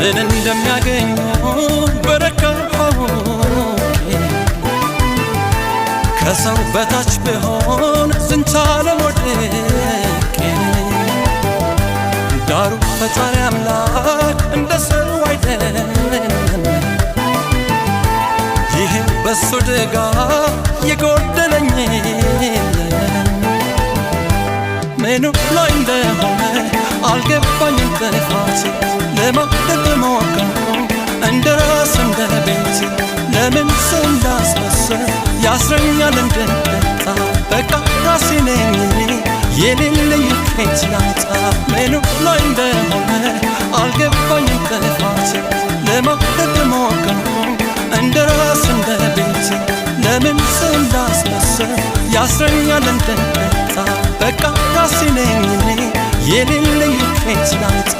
ምን እንደሚያገኙ በረካው ከሰው በታች ብሆን ዝንታለም ወድቄ ዳሩ ፈጣሪ አምላክ እንደ ሰው አይደለም ይህም በሱ ድጋፍ የጎደለኝ ምኑ ላይ እንደሆነ አልገባኝም ጥፋቴ ለማደግ ሞከርኩ እንደ ራስ እንደ ቤቴ ለምን ሰው እንዳስመስል ያስረኛል እንደደታ በቃ ራሴ ነኝ የሌለኝ ከየት ላምጣ ምኑ ላይ እንደሆነ አልገባኝም ጥፋቴ ለማደግ ሞከርኩ እንደ ራስ እንደ ቤቴ ለምን ሰው እንዳስመስል ያስረኛል እንደደታ በቃ ራሴ ነኝ የሌለኝ ከየት ላምጣ